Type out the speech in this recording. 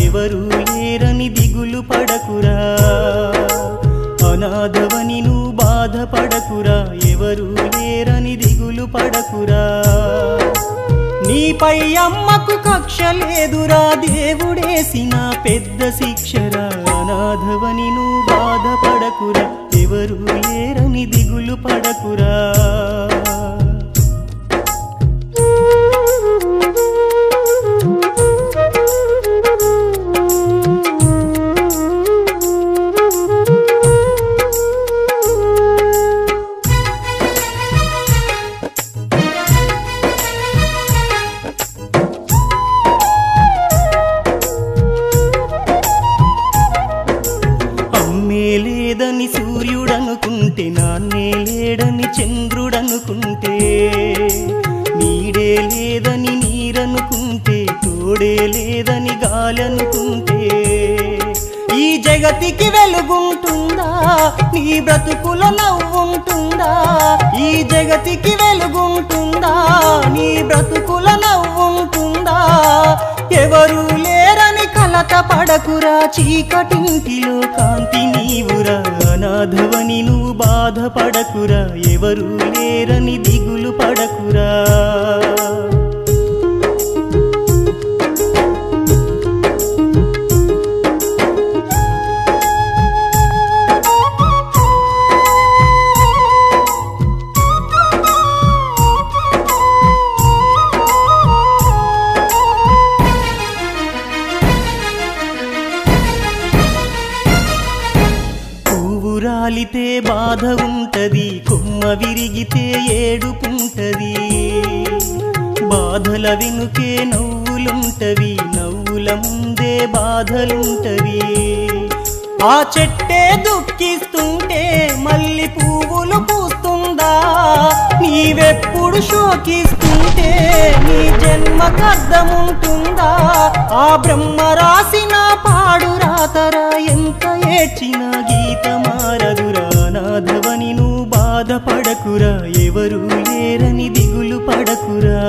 ఎవరు లేరని దిగులు పడకురా అనాథవని నువ్వు బాధపడకురా ఎవరు లేరని దిగులు పడకురా నీపై అమ్మకు కక్ష లేదురా దేవుడేసిన పెద్ద శిక్షరా అనాథవని నువ్వు బాధపడకురా ఎవరు లేరని దిగులు పడకురా లేదని సూర్యుడనుకుంటే నాన్నే లేడని చంద్రుడనుకుంటే నీడే లేదని నీరనుకుంటే తోడే లేదని గాలనుకుంటే ఈ జగతికి వెలుగుంటుందా నీ బ్రతుకుల నవ్వుంటుందా ఈ జగతికి వెలుగుంటుందా నీ బ్రతుకుల నవ్వుంటుందా ఎవరు లేరని కలత పడకురా చీకటింటిలో కాంతి నీవురా అనాథవని నువ్వు బాధపడకురా ఎవరు లేరని దిగులు పడకురా రాలితే బాధ ఉంటది కొమ్మ విరిగితే ఏడుపుంటది బాధల వెనుకే నవ్వులుంటవి నవ్వుల ముందే బాధలుంటవి ఆ చెట్టే దుఃఖిస్తుంటే మళ్ళీ పువ్వులు పూస్తుందా నీవెప్పుడు శోకిస్తుంటే నీ జన్మకర్థముంటుందా ఆ బ్రహ్మ రాసిన పాడు రాతరా ఎంత ఏడ్చినా గీత మారదురా అనాథవని నువ్వు బాధపడకురా ఎవరు లేరని దిగులు పడకురా